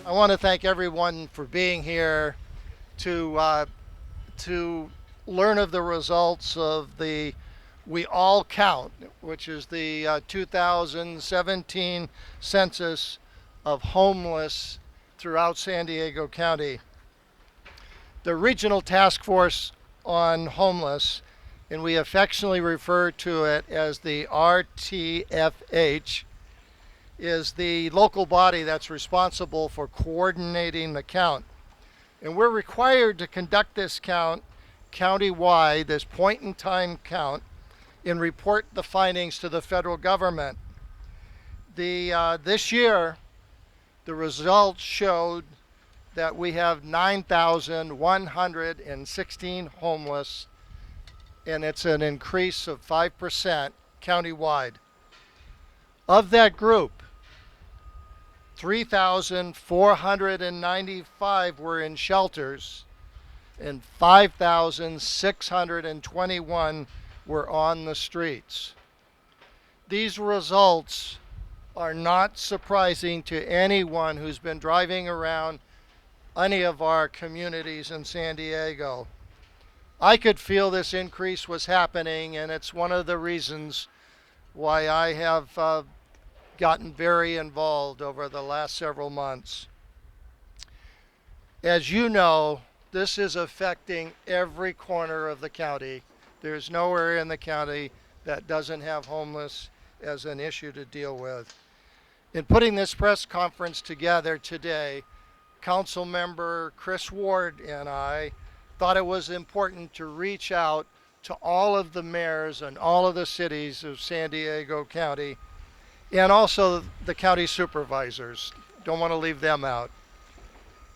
I want to thank everyone for being here to learn of the results of the We All Count, which is the 2017 census of homeless throughout San Diego County. The Regional Task Force on Homeless, and we affectionately refer to it as the RTFH, is the local body that's responsible for coordinating the count. And we're required to conduct this count county-wide, this point-in-time count, and report the findings to the federal government. This year, the results showed that we have 9,116 homeless, and it's an increase of 5% countywide. Of that group, 3,495 were in shelters and 5,621 were on the streets. These results are not surprising to anyone who's been driving around any of our communities in San Diego. I could feel this increase was happening, and it's one of the reasons why I have gotten very involved over the last several months. As you know, this is affecting every corner of the county. There's nowhere in the county that doesn't have homeless as an issue to deal with. In putting this press conference together today, Council Member Chris Ward and I thought it was important to reach out to all of the mayors and all of the cities of San Diego County, and also the county supervisors. Don't want to leave them out.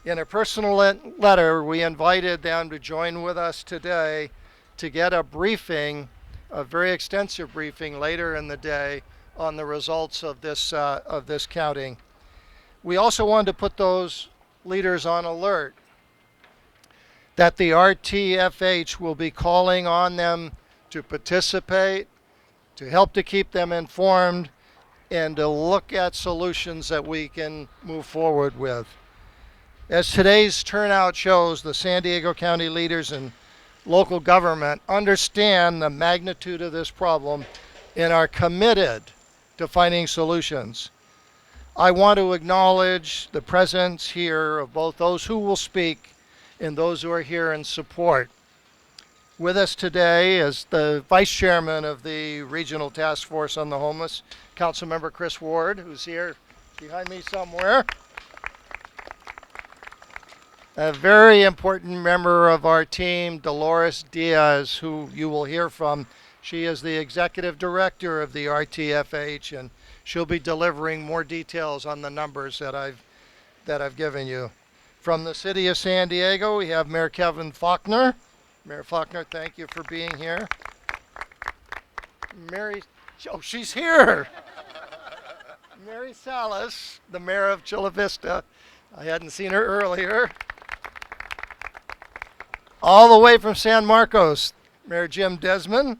In a personal letter, we invited them to join with us today to get a briefing, a very extensive briefing later in the day on the results of this counting. We also wanted to put those leaders on alert that the RTFH will be calling on them to participate, to help to keep them informed, and to look at solutions that we can move forward with. As today's turnout shows, the San Diego County leaders and local government understand the magnitude of this problem and are committed to finding solutions. I want to acknowledge the presence here of both those who will speak and those who are here in support. With us today is the Vice Chairman of the Regional Task Force on the Homeless, Councilmember Chris Ward, who's here behind me somewhere. A very important member of our team, Dolores Diaz, who you will hear from. She is the Executive Director of the RTFH, and she'll be delivering more details on the numbers that I've given you. From the City of San Diego, we have Mayor Kevin Faulkner. Mayor Faulkner, thank you for being here. She's here. Mary Salas, the Mayor of Chula Vista. I hadn't seen her earlier. All the way from San Marcos, Mayor Jim Desmond.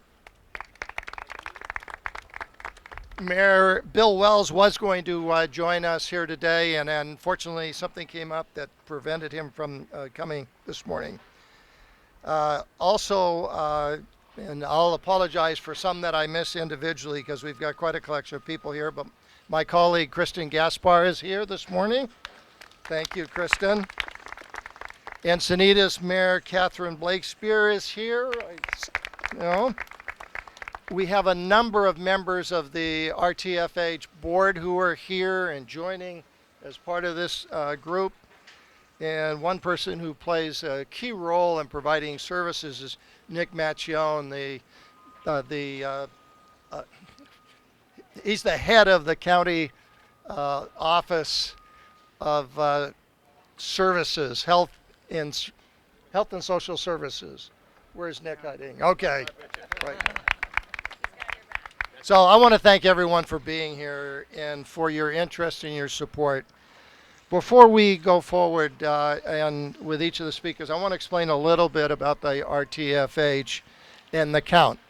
Mayor Bill Wells was going to join us here today, and unfortunately something came up that prevented him from coming this morning. And I'll apologize for some that I miss individually because we've got quite a collection of people here, but my colleague Kristen Gaspar is here this morning. Thank you, Kristen. Encinitas Mayor Catherine Blakespear is here. We have a number of members of the RTFH board who are here and joining as part of this group. And one person who plays a key role in providing services is Nick Macchione. He's the head of the county office of services, health and social services. Where's Nick hiding? Okay, right now. So I want to thank everyone for being here and for your interest and your support. Before we go forward and with each of the speakers, I want to explain a little bit about the RTFH and the count.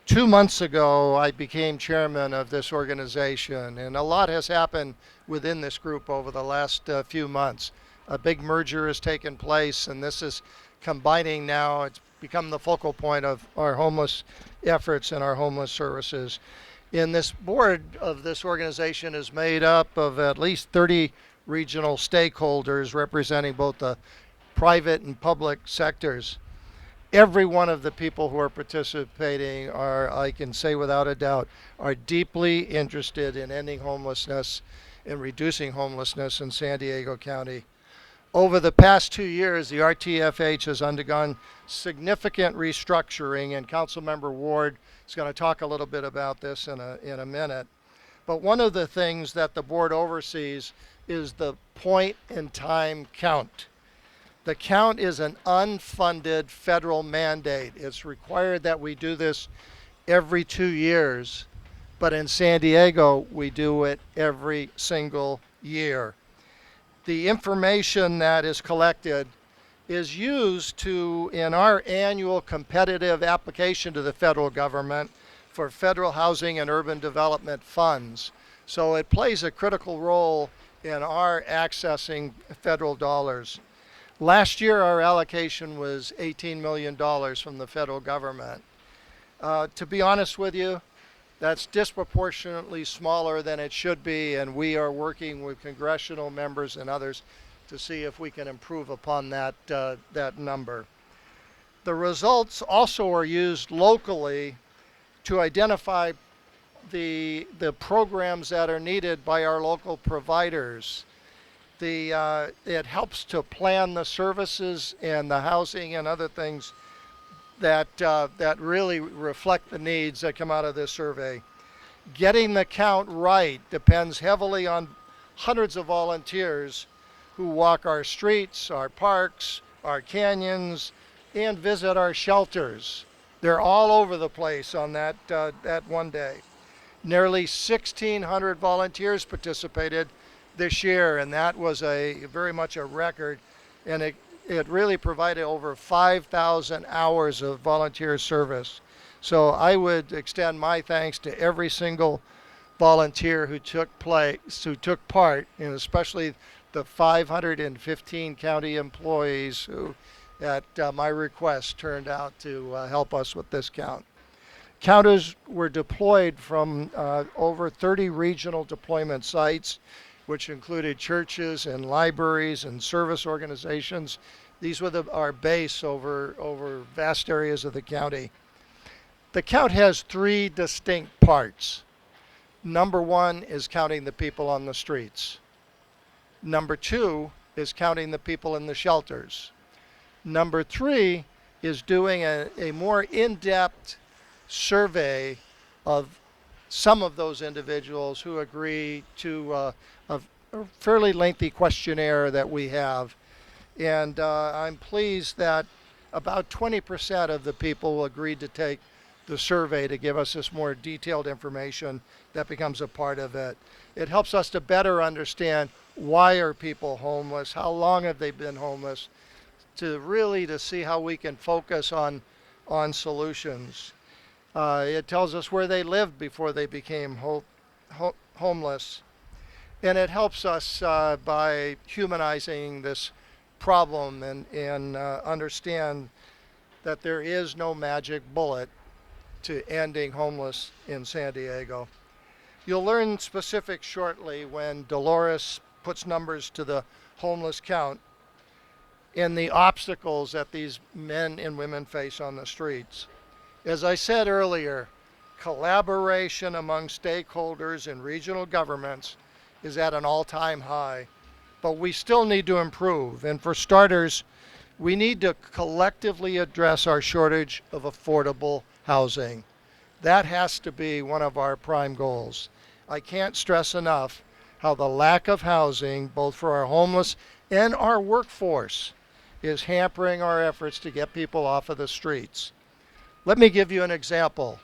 2 months ago, I became chairman of this organization, and a lot has happened within this group over the last few months. A big merger has taken place, and this is combining now. It's become the focal point of our homeless efforts and our homeless services. And this board of this organization is made up of at least 30 regional stakeholders representing both the private and public sectors. Every one of the people who are participating are, I can say without a doubt, are deeply interested in ending homelessness and reducing homelessness in San Diego County. Over the past 2 years, the RTFH has undergone significant restructuring, and Councilmember Ward is going to talk a little bit about this in a minute. But one of the things that the board oversees is the point in time count. The count is an unfunded federal mandate. It's required that we do this every 2 years, but in San Diego, we do it every single year. The information that is collected is used in our annual competitive application to the federal government for federal housing and urban development funds. So it plays a critical role in our accessing federal dollars. Last year, our allocation was $18 million from the federal government. To be honest with you, that's disproportionately smaller than it should be, and we are working with congressional members and others to see if we can improve upon that number. The results also are used locally to identify the programs that are needed by our local providers. It helps to plan the services and the housing and other things that really reflect the needs that come out of this survey. Getting the count right depends heavily on hundreds of volunteers who walk our streets, our parks, our canyons, and visit our shelters. They're all over the place on that one day. Nearly 1,600 volunteers participated this year, and that was very much a record, and it really provided over 5,000 hours of volunteer service. So I would extend my thanks to every single volunteer who took part, and especially the 515 county employees who, at my request, turned out to help us with this count. Counters were deployed from over 30 regional deployment sites, which included churches and libraries and service organizations. These were our base over vast areas of the county. The count has three distinct parts. Number one is counting the people on the streets. Number two is counting the people in the shelters. Number three is doing a more in-depth survey of some of those individuals who agree to a fairly lengthy questionnaire that we have. And I'm pleased that about 20% of the people agreed to take the survey to give us this more detailed information that becomes a part of it. It helps us to better understand why are people homeless, how long have they been homeless, to see how we can focus on solutions. It tells us where they lived before they became homeless. And it helps us by humanizing this problem and understand that there is no magic bullet to ending homeless in San Diego. You'll learn specifics shortly when Dolores puts numbers to the homeless count and the obstacles that these men and women face on the streets. As I said earlier, collaboration among stakeholders and regional governments is at an all-time high, but we still need to improve. And for starters, we need to collectively address our shortage of affordable housing. That has to be one of our prime goals. I can't stress enough how the lack of housing, both for our homeless and our workforce, is hampering our efforts to get people off of the streets. Let me give you an example.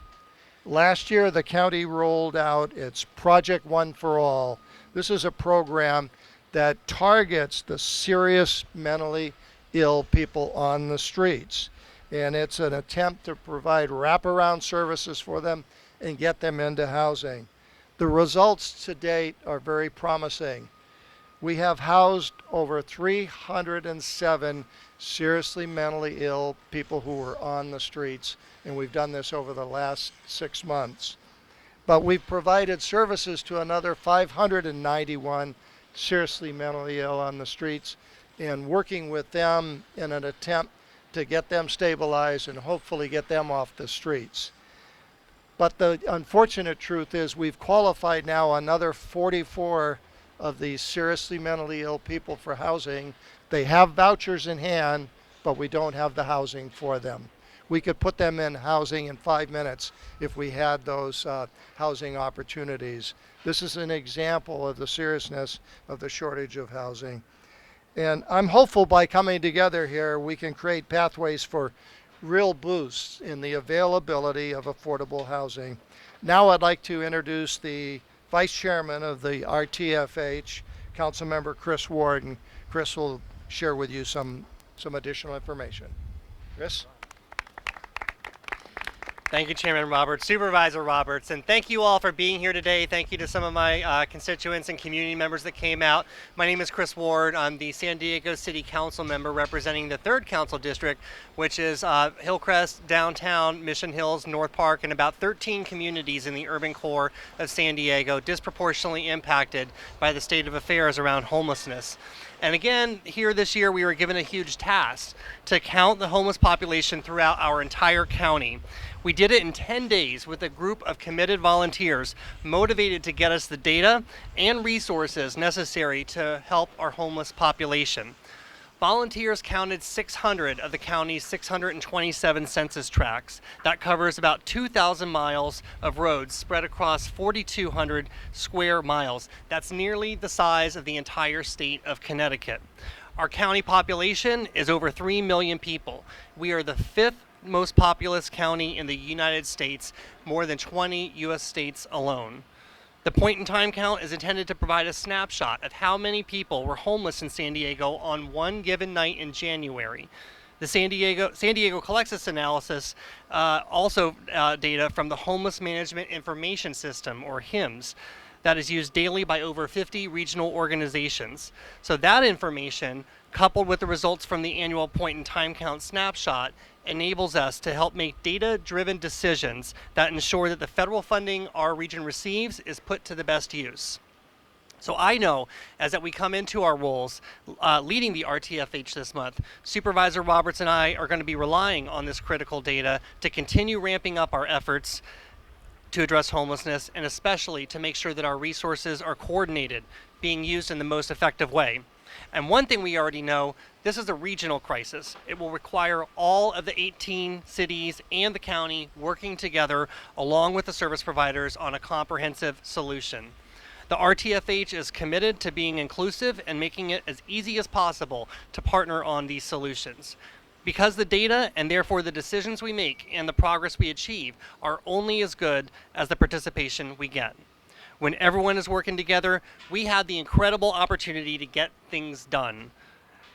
Last year, the county rolled out its Project One for All. This is a program that targets the serious mentally ill people on the streets. and it's an attempt to provide wraparound services for them and get them into housing. The results to date are very promising. We have housed over 307 seriously mentally ill people who were on the streets, and we've done this over the last 6 months. But we've provided services to another 591 seriously mentally ill on the streets, and working with them in an attempt to get them stabilized and hopefully get them off the streets. But the unfortunate truth is we've qualified now another 44 of these seriously mentally ill people for housing. They have vouchers in hand, but we don't have the housing for them. We could put them in housing in 5 minutes if we had those housing opportunities. This is an example of the seriousness of the shortage of housing. And I'm hopeful by coming together here, we can create pathways for real boosts in the availability of affordable housing. Now I'd like to introduce the Vice Chairman of the RTFH, Councilmember Chris Ward, and Chris will share with you some additional information. Chris? Thank you, Chairman Roberts, Supervisor Roberts, and thank you all for being here today. Thank you to some of my constituents and community members that came out. My name is Chris Ward. I'm the San Diego City Council member representing the 3rd Council District, which is Hillcrest, downtown, Mission Hills, North Park, and about 13 communities in the urban core of San Diego, disproportionately impacted by the state of affairs around homelessness. And again, here this year, we were given a huge task to count the homeless population throughout our entire county. We did it in 10 days with a group of committed volunteers motivated to get us the data and resources necessary to help our homeless population. Volunteers counted 600 of the county's 627 census tracts. That covers about 2,000 miles of roads spread across 4,200 square miles. That's nearly the size of the entire state of Connecticut. Our county population is over 3 million people. We are the 5th most populous county in the United States, more than 20 U.S. states alone. The point-in-time count is intended to provide a snapshot of how many people were homeless in San Diego on one given night in January. The San Diego collects this analysis, also data from the Homeless Management Information System, or HIMSS, that is used daily by over 50 regional organizations. So that information, coupled with the results from the annual point-in-time count snapshot, enables us to help make data-driven decisions that ensure that the federal funding our region receives is put to the best use. So I know, as that we come into our roles leading the RTFH this month, Supervisor Roberts and I are going to be relying on this critical data to continue ramping up our efforts to address homelessness, and especially to make sure that our resources are coordinated, being used in the most effective way. And one thing we already know, this is a regional crisis. It will require all of the 18 cities and the county working together along with the service providers on a comprehensive solution. The RTFH is committed to being inclusive and making it as easy as possible to partner on these solutions. Because the data, and therefore the decisions we make and the progress we achieve, are only as good as the participation we get. When everyone is working together, we have the incredible opportunity to get things done.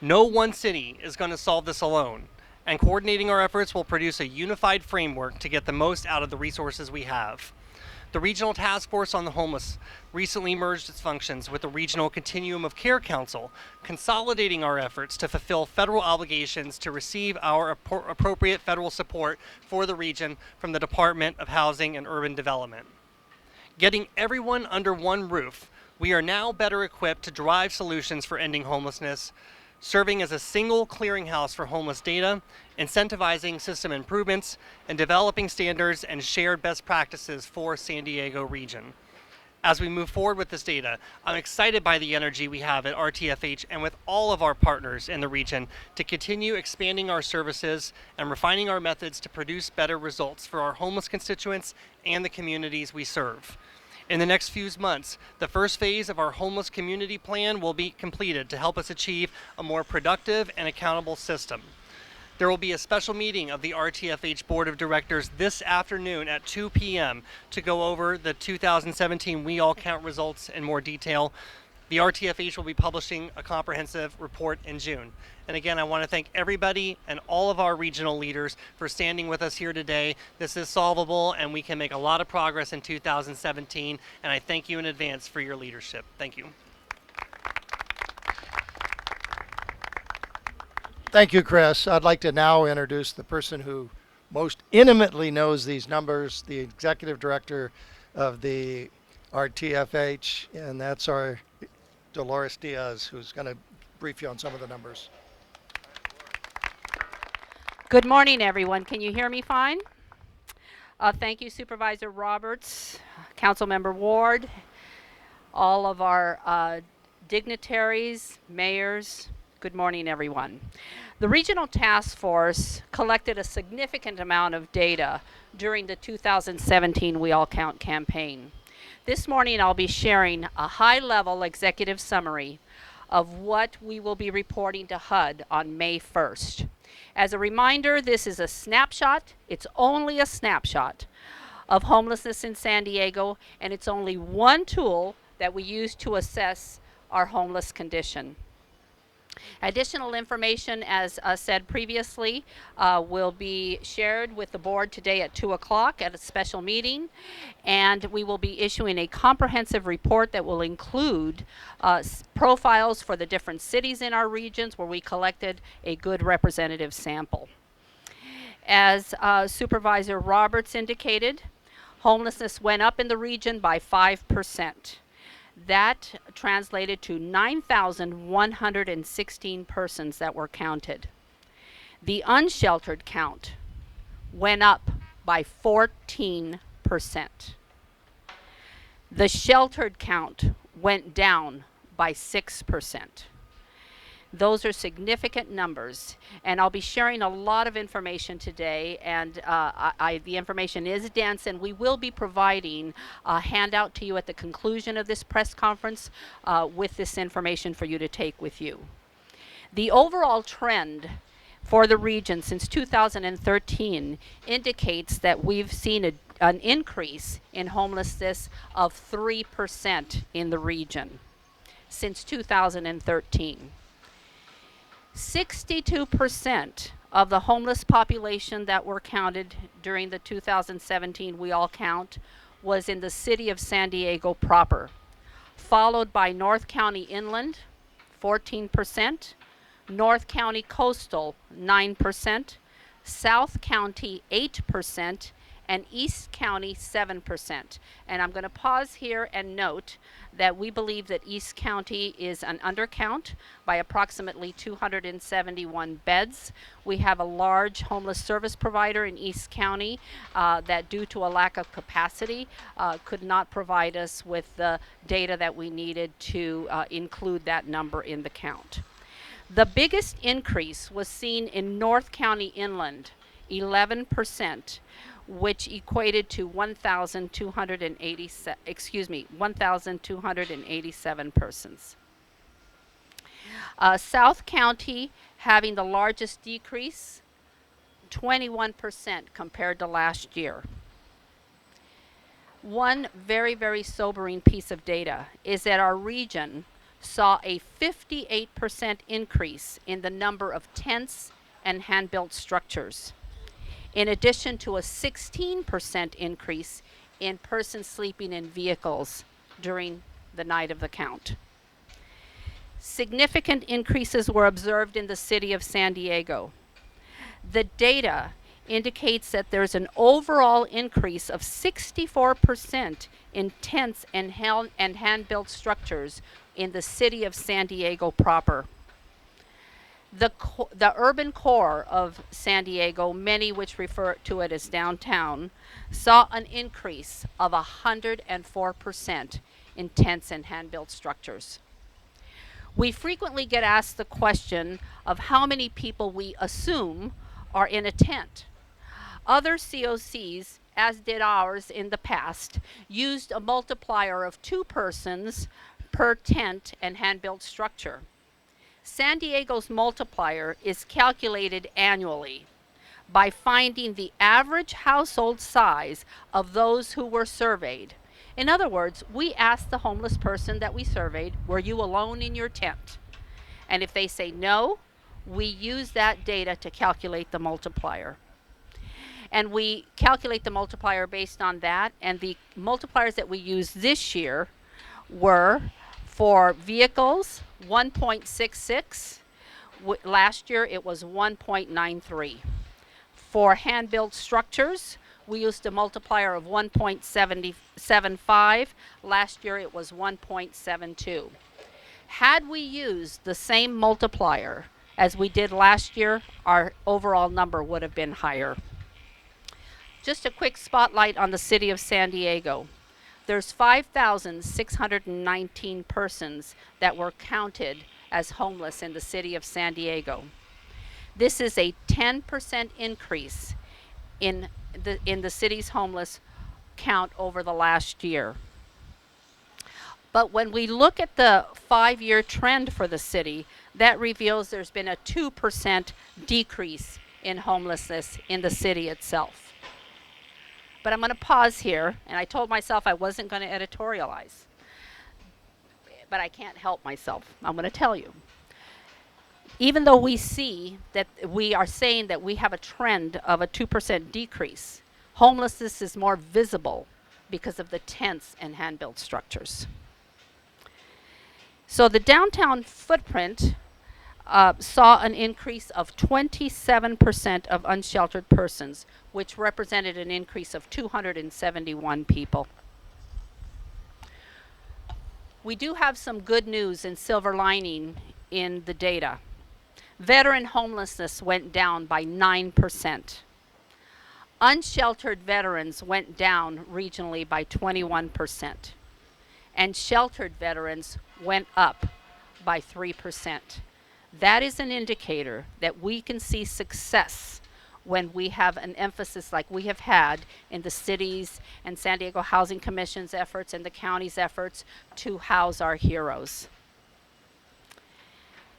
No one city is going to solve this alone, and coordinating our efforts will produce a unified framework to get the most out of the resources we have. The Regional Task Force on the Homeless recently merged its functions with the Regional Continuum of Care Council, consolidating our efforts to fulfill federal obligations to receive our appropriate federal support for the region from the Department of Housing and Urban Development. Getting everyone under one roof, we are now better equipped to drive solutions for ending homelessness, serving as a single clearinghouse for homeless data, incentivizing system improvements, and developing standards and shared best practices for San Diego region. As we move forward with this data, I'm excited by the energy we have at RTFH and with all of our partners in the region to continue expanding our services and refining our methods to produce better results for our homeless constituents and the communities we serve. In the next few months, the first phase of our homeless community plan will be completed to help us achieve a more productive and accountable system. There will be a special meeting of the RTFH Board of Directors this afternoon at 2 p.m. to go over the 2017 We All Count results in more detail. The RTFH will be publishing a comprehensive report in June. And again, I want to thank everybody and all of our regional leaders for standing with us here today. This is solvable, and we can make a lot of progress in 2017, and I thank you in advance for your leadership. Thank you. Thank you, Chris. I'd like to now introduce the person who most intimately knows these numbers, the executive director of the RTFH, and that's our Dolores Diaz, who's going to brief you on some of the numbers. Good morning, everyone. Can you hear me fine? Thank you, Supervisor Roberts, Councilmember Ward, all of our dignitaries, mayors. Good morning, everyone. The Regional Task Force collected a significant amount of data during the 2017 We All Count campaign. This morning, I'll be sharing a high-level executive summary of what we will be reporting to HUD on May 1st. As a reminder, this is a snapshot. It's only a snapshot of homelessness in San Diego, and it's only one tool that we use to assess our homeless condition. Additional information, as said previously, will be shared with the board today at 2 o'clock at a special meeting, and we will be issuing a comprehensive report that will include profiles for the different cities in our regions where we collected a good representative sample. As Supervisor Roberts indicated, homelessness went up in the region by 5%. That translated to 9,116 persons that were counted. The unsheltered count went up by 14%. The sheltered count went down by 6%. Those are significant numbers, and I'll be sharing a lot of information today, and the information is dense, and we will be providing a handout to you at the conclusion of this press conference with this information for you to take with you. The overall trend for the region since 2013 indicates that we've seen an increase in homelessness of 3% in the region since 2013. 62% of the homeless population that were counted during the 2017 We All Count was in the city of San Diego proper, followed by North County Inland, 14%, North County Coastal, 9%, South County, 8%, and East County, 7%. And I'm going to pause here and note that we believe that East County is an undercount by approximately 271 beds. We have a large homeless service provider in East County that, due to a lack of capacity, could not provide us with the data that we needed to include that number in the count. The biggest increase was seen in North County Inland, 11%, which equated to 1,287 persons. South County having the largest decrease, 21% compared to last year. One very, very sobering piece of data is that our region saw a 58% increase in the number of tents and hand-built structures, in addition to a 16% increase in persons sleeping in vehicles during the night of the count. Significant increases were observed in the city of San Diego. The data indicates that there's an overall increase of 64% in tents and hand-built structures in the city of San Diego proper. The urban core of San Diego, many which refer to it as downtown, saw an increase of 104% in tents and hand-built structures. We frequently get asked the question of how many people we assume are in a tent. Other COCs, as did ours in the past, used a multiplier of 2 persons per tent and hand-built structure. San Diego's multiplier is calculated annually by finding the average household size of those who were surveyed In other words, we asked the homeless person that we surveyed, were you alone in your tent? And if they say no, we use that data to calculate the multiplier. And we calculate the multiplier based on that. And the multipliers that we used this year were for vehicles 1.66. Last year it was 1.93. For hand-built structures, we used a multiplier of 1.75. Last year it was 1.72. Had we used the same multiplier as we did last year, our overall number would have been higher. Just a quick spotlight on the city of San Diego. There's 5,619 persons that were counted as homeless in the city of San Diego. This is a 10% increase in the city's homeless count over the last year. But when we look at the 5-year trend for the city, that reveals there's been a 2% decrease in homelessness in the city itself. But I'm going to pause here, and I told myself I wasn't going to editorialize. But I can't help myself. I'm going to tell you. Even though we see that we are saying that we have a trend of a 2% decrease, homelessness is more visible because of the tents and hand-built structures. So the downtown footprint saw an increase of 27% of unsheltered persons, which represented an increase of 271 people. We do have some good news and silver lining in the data. Veteran homelessness went down by 9%. Unsheltered veterans went down regionally by 21%. And sheltered veterans went up by 3%. That is an indicator that we can see success when we have an emphasis like we have had in the cities and San Diego Housing Commission's efforts and the county's efforts to house our heroes.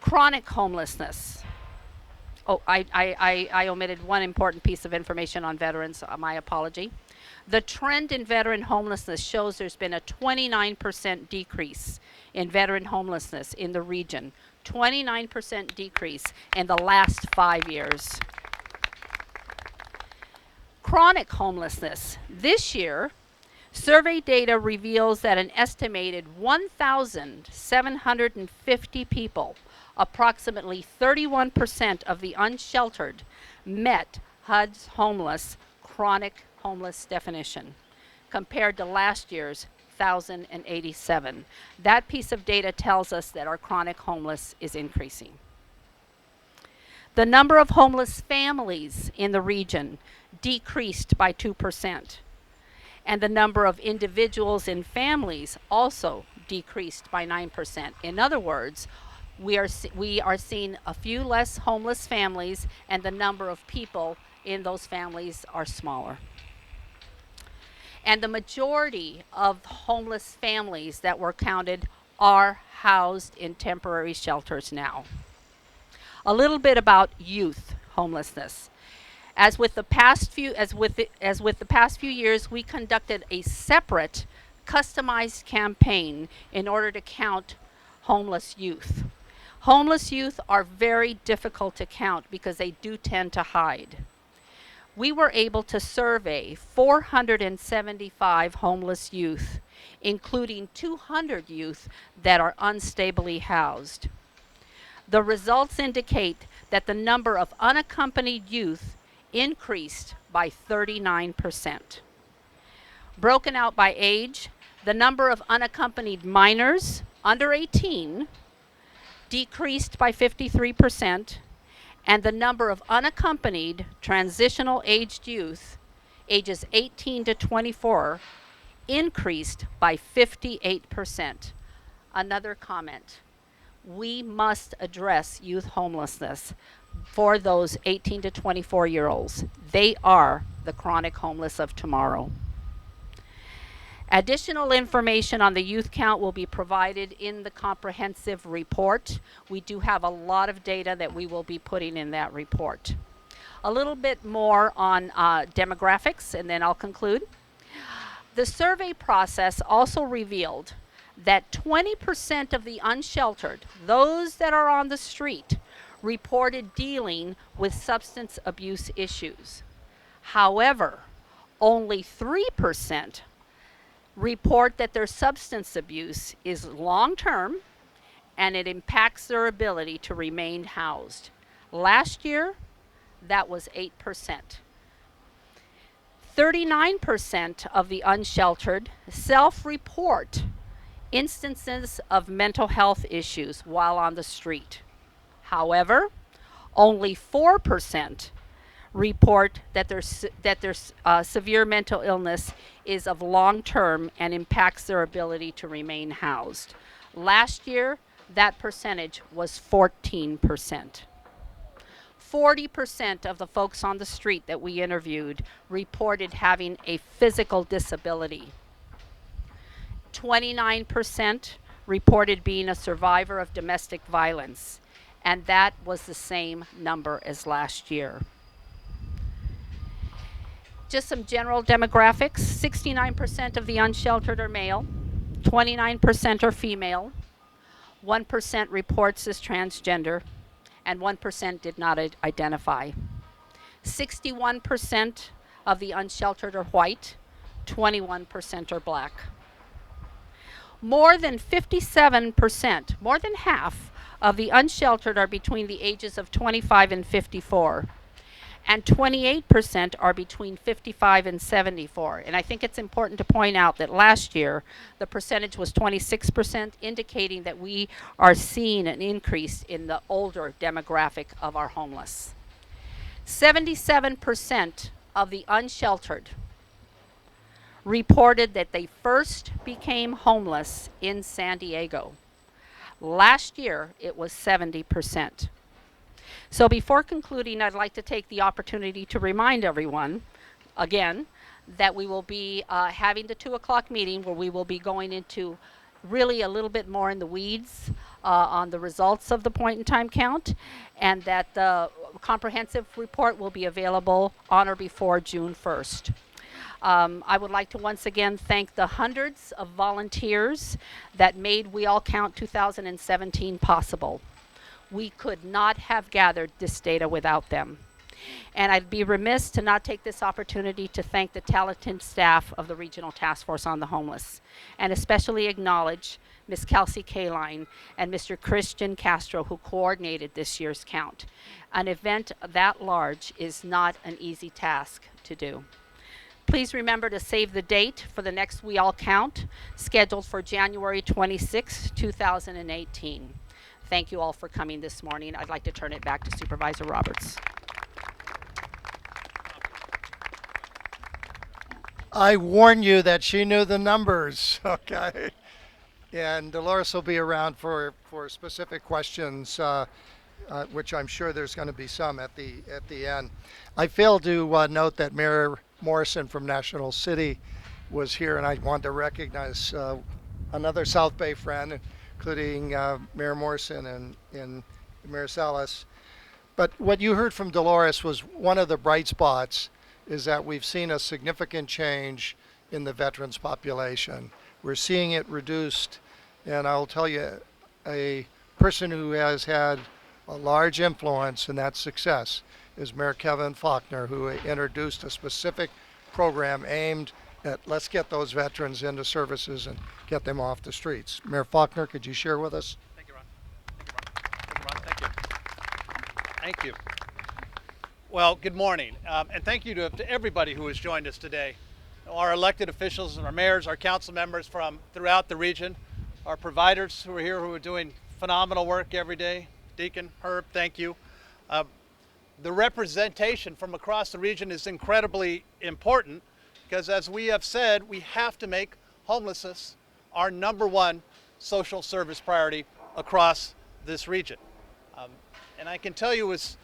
Chronic homelessness. Oh, I omitted one important piece of information on veterans. My apology. The trend in veteran homelessness shows there's been a 29% decrease in veteran homelessness in the region. 29% decrease in the last 5 years. Chronic homelessness. This year, survey data reveals that an estimated 1,750 people, approximately 31% of the unsheltered, met HUD's chronic homeless definition, compared to last year's 1,087. That piece of data tells us that our chronic homeless is increasing. The number of homeless families in the region decreased by 2%. And the number of individuals in families also decreased by 9%. In other words, we are seeing a few less homeless families, and the number of people in those families are smaller. And the majority of homeless families that were counted are housed in temporary shelters now. A little bit about youth homelessness. As with the past few years, we conducted a separate, customized campaign in order to count homeless youth. Homeless youth are very difficult to count because they do tend to hide. We were able to survey 475 homeless youth, including 200 youth that are unstably housed. The results indicate that the number of unaccompanied youth increased by 39%. Broken out by age, the number of unaccompanied minors under 18 decreased by 53%, and the number of unaccompanied transitional aged youth ages 18 to 24 increased by 58%. Another comment. We must address youth homelessness for those 18 to 24-year-olds. They are the chronic homeless of tomorrow. Additional information on the youth count will be provided in the comprehensive report. We do have a lot of data that we will be putting in that report. A little bit more on demographics, and then I'll conclude. The survey process also revealed that 20% of the unsheltered, those that are on the street, reported dealing with substance abuse issues. However, only 3% report that their substance abuse is long term and it impacts their ability to remain housed. Last year, that was 8%. 39% of the unsheltered self report instances of mental health issues while on the street. However, only 4% report that their severe mental illness is of long term and impacts their ability to remain housed. Last year, that percentage was 14%. 40% of the folks on the street that we interviewed reported having a physical disability. 29% reported being a survivor of domestic violence, and that was the same number as last year. Just some general demographics. 69% of the unsheltered are male, 29% are female, 1% reports as transgender, and 1% did not identify. 61% of the unsheltered are white, 21% are black. More than 57%, more than half of the unsheltered are between the ages of 25 and 54. And 28% are between 55 and 74. And I think it's important to point out that last year the percentage was 26%, indicating that we are seeing an increase in the older demographic of our homeless. 77% of the unsheltered reported that they first became homeless in San Diego. Last year it was 70%. So before concluding, I'd like to take the opportunity to remind everyone, again, that we will be having the 2 o'clock meeting where we will be going into really a little bit more in the weeds on the results of the point in time count, and that the comprehensive report will be available on or before June 1st. I would like to once again thank the hundreds of volunteers that made We All Count 2017 possible. We could not have gathered this data without them. And I'd be remiss to not take this opportunity to thank the talented staff of the Regional Task Force on the Homeless, and especially acknowledge Ms. Kelsey Kaline and Mr. Christian Castro, who coordinated this year's count. An event that large is not an easy task to do. Please remember to save the date for the next We All Count, scheduled for January 26, 2018. Thank you all for coming this morning. I'd like to turn it back to Supervisor Roberts. I warned you that she knew the numbers, okay? And Dolores will be around for specific questions, which I'm sure there's going to be some at the end. I failed to note that Mayor Morrison from National City was here, and I wanted to recognize another South Bay friend, including Mayor Morrison and Mayor Salas. But what you heard from Dolores was one of the bright spots is that we've seen a significant change in the veterans population. We're seeing it reduced, and I'll tell you, a person who has had a large influence in that success is Mayor Kevin Faulkner, who introduced a specific program aimed at let's get those veterans into services and get them off the streets. Mayor Faulkner, could you share with us? Thank you, Ron. Thank you, Ron. Thank you. Well, good morning, and thank you to everybody who has joined us today. Our elected officials and our mayors, our council members from throughout the region, our providers who are here who are doing phenomenal work every day. Deacon, Herb, thank you. The representation from across the region is incredibly important because, as we have said, we have to make homelessness our #1 social service priority across this region. And I can tell you, as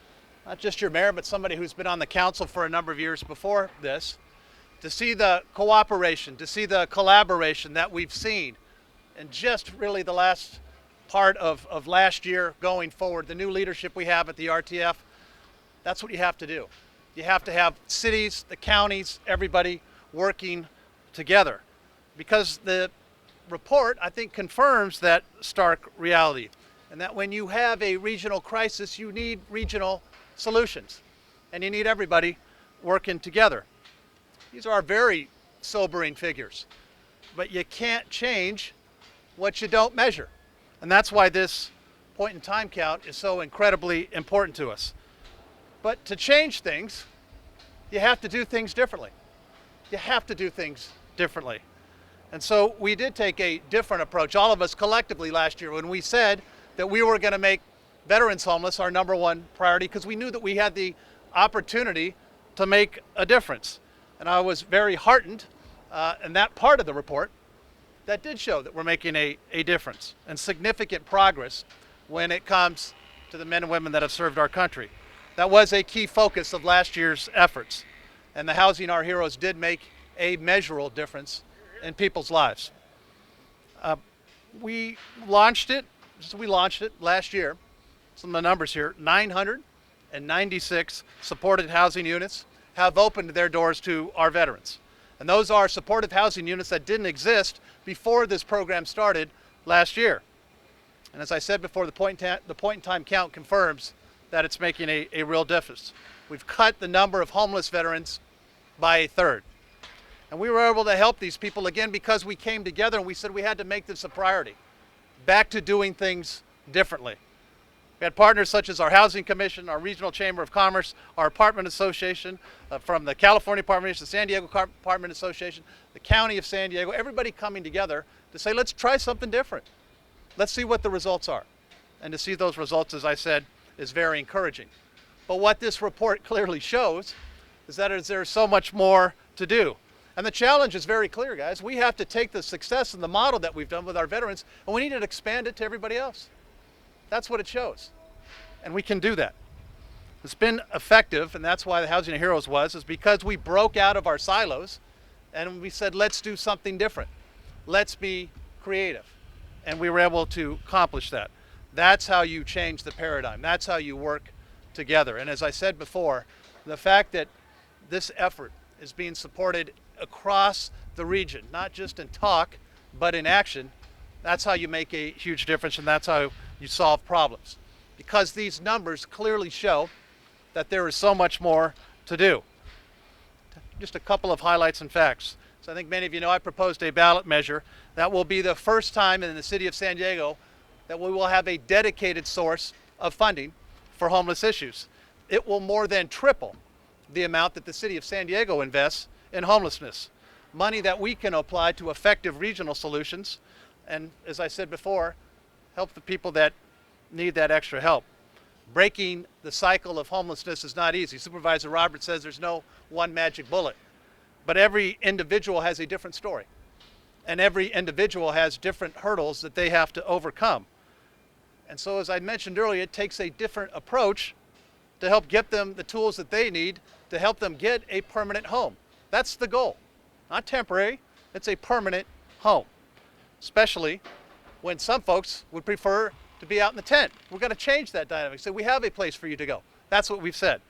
not just your mayor, but somebody who's been on the council for a number of years before this, to see the cooperation, to see the collaboration that we've seen, and just really the last part of last year going forward, the new leadership we have at the RTF, that's what you have to do. You have to have cities, the counties, everybody working together, because the report, I think, confirms that stark reality, and that when you have a regional crisis, you need regional solutions, and you need everybody working together. These are very sobering figures, but you can't change what you don't measure, and that's why this point in time count is so incredibly important to us. But to change things, you have to do things differently. You have to do things differently. And so we did take a different approach, all of us collectively last year, when we said that we were going to make veterans homeless our number one priority, because we knew that we had the opportunity to make a difference. And I was very heartened in that part of the report that did show that we're making a difference and significant progress when it comes to the men and women that have served our country. That was a key focus of last year's efforts. And the Housing Our Heroes did make a measurable difference in people's lives. We launched it last year. Some of the numbers here: 996 supported housing units have opened their doors to our veterans. And those are supportive housing units that didn't exist before this program started last year. And as I said before, the point in time count confirms that it's making a real difference. We've cut the number of homeless veterans by a third. And we were able to help these people again because we came together and we said we had to make this a priority. Back to doing things differently. We had partners such as our Housing Commission, our Regional Chamber of Commerce, our Apartment Association, from the California Apartment Association, the San Diego Apartment Association, the County of San Diego, everybody coming together to say, let's try something different. Let's see what the results are. And to see those results, as I said, is very encouraging. But what this report clearly shows is that there's so much more to do. And the challenge is very clear, guys. We have to take the success and the model that we've done with our veterans, and we need to expand it to everybody else. That's what it shows. And we can do that. It's been effective, and that's why the Housing of Heroes is because we broke out of our silos and we said, let's do something different. Let's be creative. And we were able to accomplish that. That's how you change the paradigm. That's how you work together. And as I said before, the fact that this effort is being supported across the region, not just in talk, but in action, that's how you make a huge difference, and that's how you solve problems. Because these numbers clearly show that there is so much more to do. Just a couple of highlights and facts. So I think many of you know I proposed a ballot measure that will be the first time in the city of San Diego that we will have a dedicated source of funding for homeless issues. It will more than triple the amount that the city of San Diego invests in homelessness. Money that we can apply to effective regional solutions, and as I said before, help the people that need that extra help. Breaking the cycle of homelessness is not easy. Supervisor Roberts says there's no one magic bullet, but every individual has a different story, and every individual has different hurdles that they have to overcome. And so, as I mentioned earlier, it takes a different approach to help get them the tools that they need to help them get a permanent home. That's the goal. Not temporary, it's a permanent home. Especially when some folks would prefer to be out in the tent. We're going to change that dynamic. So we have a place for you to go. That's what we've said.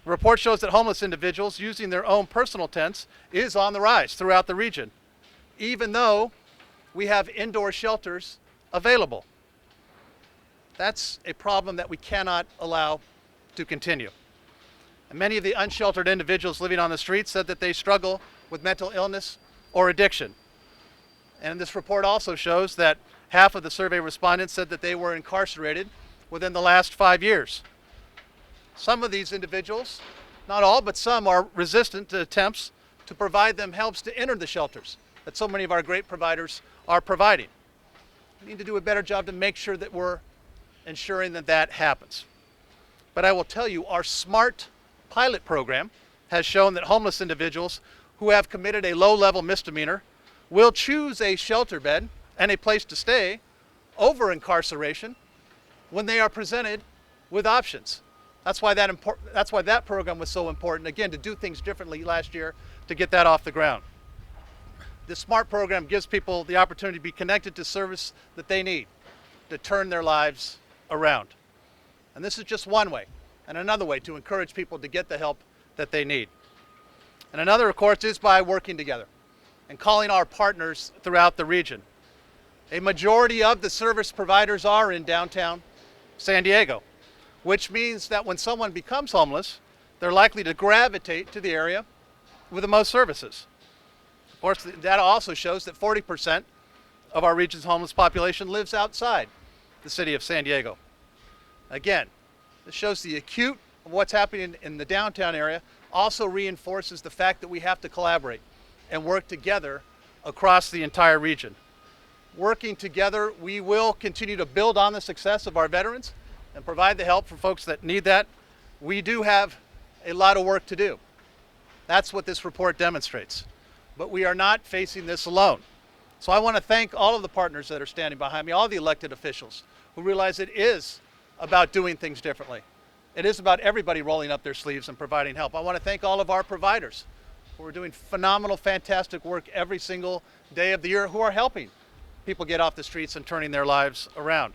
The report shows that homeless individuals using their own personal tents is on the rise throughout the region, even though we have indoor shelters available. That's a problem that we cannot allow to continue. And many of the unsheltered individuals living on the streets said that they struggle with mental illness or addiction. And this report also shows that half of the survey respondents said that they were incarcerated within the last 5 years. Some of these individuals, not all, but some, are resistant to attempts to provide them helps to enter the shelters that so many of our great providers are providing. We need to do a better job to make sure that we're ensuring that that happens. But I will tell you, our SMART pilot program has shown that homeless individuals who have committed a low-level misdemeanor will choose a shelter bed and a place to stay over incarceration when they are presented with options. That's why that program was so important, again, to do things differently last year to get that off the ground. This SMART program gives people the opportunity to be connected to service that they need to turn their lives around. And this is just one way, and another way to encourage people to get the help that they need. And another, of course, is by working together. and calling our partners throughout the region. A majority of the service providers are in downtown San Diego, which means that when someone becomes homeless, they're likely to gravitate to the area with the most services. Of course, the data also shows that 40% of our region's homeless population lives outside the city of San Diego. Again, this shows the acute of what's happening in the downtown area, also reinforces the fact that we have to collaborate and work together across the entire region. Working together, we will continue to build on the success of our veterans and provide the help for folks that need that. We do have a lot of work to do. That's what this report demonstrates. But we are not facing this alone. So I want to thank all of the partners that are standing behind me, all the elected officials who realize it is about doing things differently. It is about everybody rolling up their sleeves and providing help. I want to thank all of our providers who are doing phenomenal, fantastic work every single day of the year, who are helping people get off the streets and turning their lives around.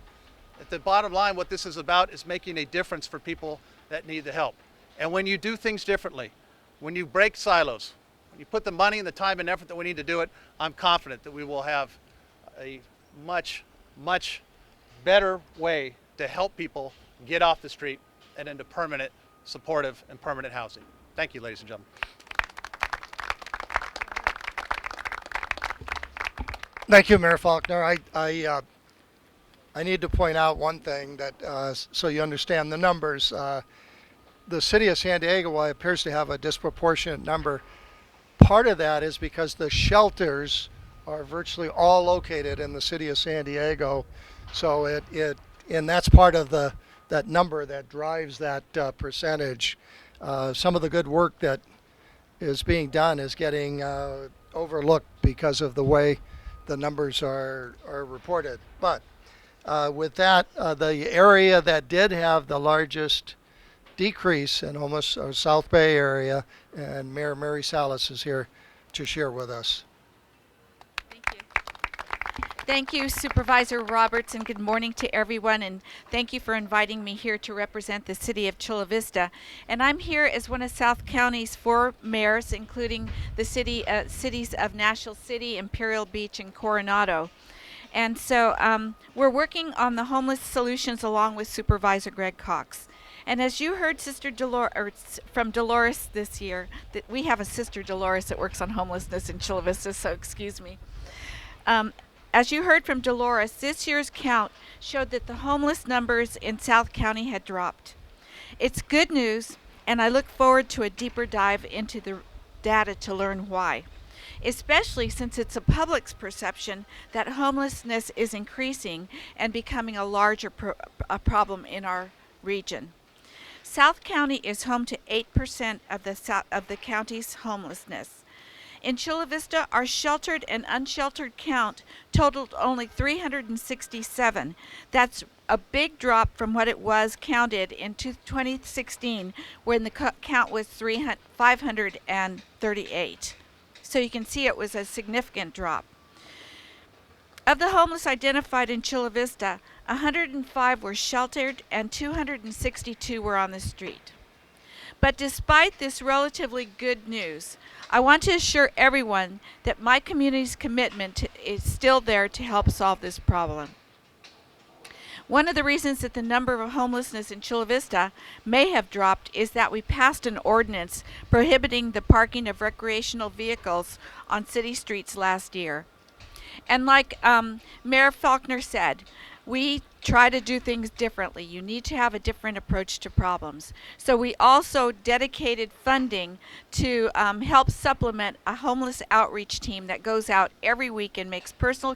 At the bottom line, what this is about is making a difference for people that need the help. And when you do things differently, when you break silos, when you put the money and the time and effort that we need to do it, I'm confident that we will have a much, much better way to help people get off the street and into permanent, supportive, and permanent housing. Thank you, ladies and gentlemen. Thank you, Mayor Faulkner. I need to point out one thing that so you understand the numbers. The city of San Diego, while it appears to have a disproportionate number, part of that is because the shelters are virtually all located in the city of San Diego. So and that's part of that number that drives that percentage. Some of the good work that is being done is getting overlooked because of the way the numbers are reported. But with that, the area that did have the largest decrease in almost South Bay area, and Mayor Mary Salas is here to share with us. Thank you. Thank you, Supervisor Roberts, and good morning to everyone, and thank you for inviting me here to represent the city of Chula Vista. And I'm here as one of South County's 4 mayors, including the cities of Nashville City, Imperial Beach, and Coronado. And so we're working on the homeless solutions along with Supervisor Greg Cox. And as you heard from Dolores this year, that we have a sister Dolores that works on homelessness in Chula Vista, so excuse me. As you heard from Dolores, this year's count showed that the homeless numbers in South County had dropped. It's good news, and I look forward to a deeper dive into the data to learn why, especially since it's a public's perception that homelessness is increasing and becoming a larger problem in our region. South County is home to 8% of the county's homelessness. In Chula Vista, our sheltered and unsheltered count totaled only 367. That's a big drop from what it was counted in 2016, when the count was 538. So you can see it was a significant drop. Of the homeless identified in Chula Vista, 105 were sheltered and 262 were on the street. But despite this relatively good news, I want to assure everyone that my community's commitment is still there to help solve this problem. One of the reasons that the number of homelessness in Chula Vista may have dropped is that we passed an ordinance prohibiting the parking of recreational vehicles on city streets last year. And like Mayor Faulkner said, we try to do things differently. You need to have a different approach to problems. So we also dedicated funding to help supplement a homeless outreach team that goes out every week and makes personal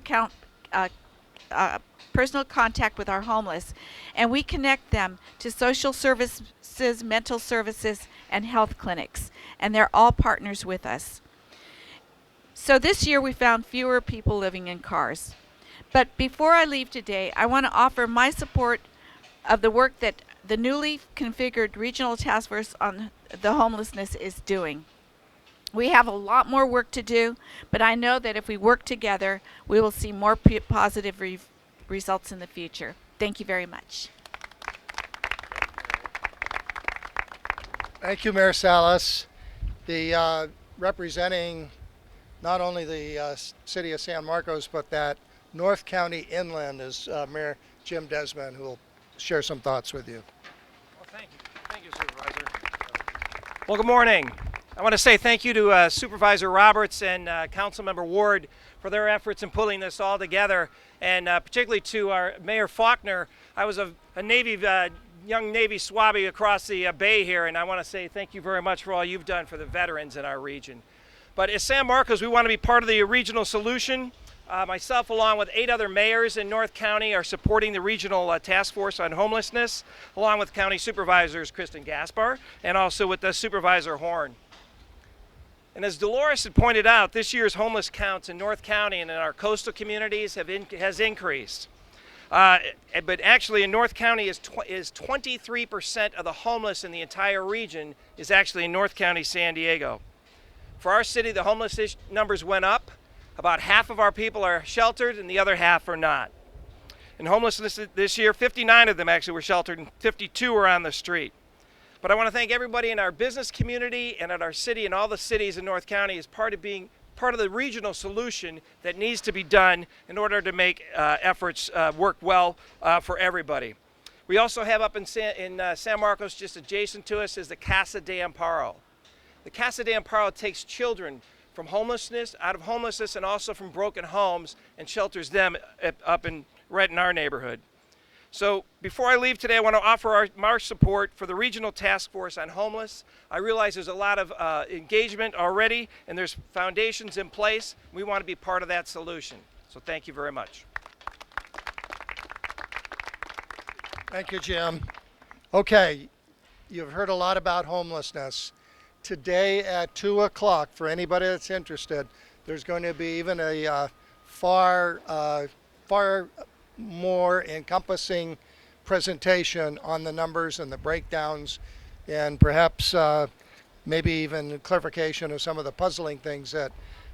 contact with our homeless. And we connect them to social services, mental services, and health clinics. And they're all partners with us. So this year we found fewer people living in cars. But before I leave today, I want to offer my support of the work that the newly configured Regional Task Force on the Homelessness is doing. We have a lot more work to do, but I know that if we work together, we will see more positive results in the future. Thank you very much. Thank you, Mayor Salas. The representing not only the city of San Marcos, but that North County inland is Mayor Jim Desmond, who will share some thoughts with you. Well, thank you. Thank you, Supervisor. Well, good morning. I want to say thank you to Supervisor Roberts and Councilmember Ward for their efforts in pulling this all together, and particularly to our Mayor Faulkner. I was a young Navy Swabby across the bay here, and I want to say thank you very much for all you've done for the veterans in our region. But as San Marcos, we want to be part of the regional solution. Myself, along with 8 other mayors in North County, are supporting the regional task force on homelessness, along with county supervisors Kristen Gaspar and also with the Supervisor Horn. And as Dolores had pointed out, this year's homeless counts in North County and in our coastal communities has increased. But actually in North County is 23% of the homeless in the entire region is actually in North County, San Diego. For our city, the homeless numbers went up. About half of our people are sheltered and the other half are not. In homelessness this year, 59 of them actually were sheltered and 52 were on the street. But I want to thank everybody in our business community and at our city and all the cities in North County as part of the regional solution that needs to be done in order to make efforts work well for everybody. We also have up in San Marcos, just adjacent to us, is the Casa de Amparo. The Casa de Amparo takes children from out of homelessness and also from broken homes and shelters them right in our neighborhood. So before I leave today, I want to offer our support for the regional task force on homeless. I realize there's a lot of engagement already and there's foundations in place. We want to be part of that solution. So thank you very much. Thank you, Jim. Okay, you've heard a lot about homelessness. Today at 2 o'clock, for anybody that's interested, there's going to be even a far more encompassing presentation on the numbers and the breakdowns, and perhaps maybe even clarification of some of the puzzling things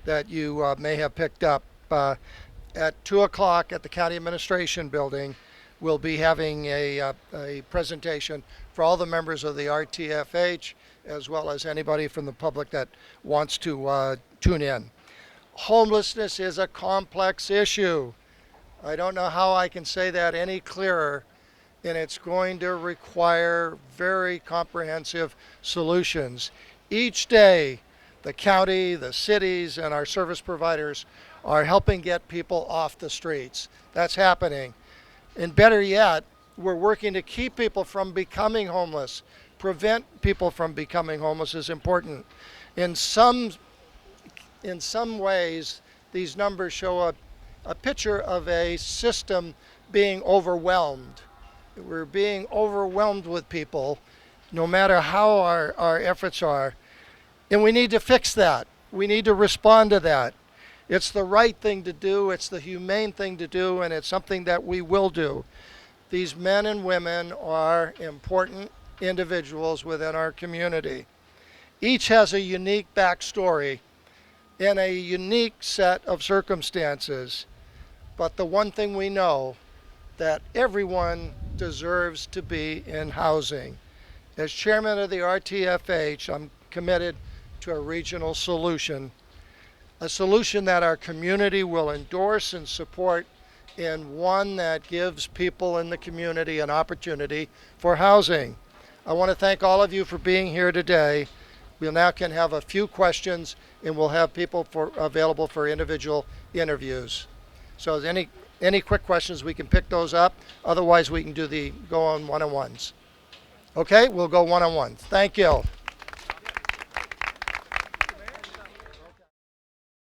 that you may have picked up. At 2 o'clock at the County Administration Building, we'll be having a presentation for all the members of the RTFH, as well as anybody from the public that wants to tune in. Homelessness is a complex issue. I don't know how I can say that any clearer, and it's going to require very comprehensive solutions. Each day, the county, the cities, and our service providers are helping get people off the streets. That's happening. And better yet, we're working to keep people from becoming homeless. Prevent people from becoming homeless is important. In some ways, these numbers show a picture of a system being overwhelmed. We're being overwhelmed with people, no matter how our efforts are. And we need to fix that. We need to respond to that. It's the right thing to do, it's the humane thing to do, and it's something that we will do. These men and women are important individuals within our community. Each has a unique backstory and a unique set of circumstances. But the one thing we know, that everyone deserves to be in housing. As chairman of the RTFH, I'm committed to a regional solution, a solution that our community will endorse and support, and one that gives people in the community an opportunity for housing. I want to thank all of you for being here today. We now can have a few questions, and we'll have people available for individual interviews. So any quick questions, we can pick those up. Otherwise, we can go on one-on-ones. Okay, we'll go one-on-one. Thank you.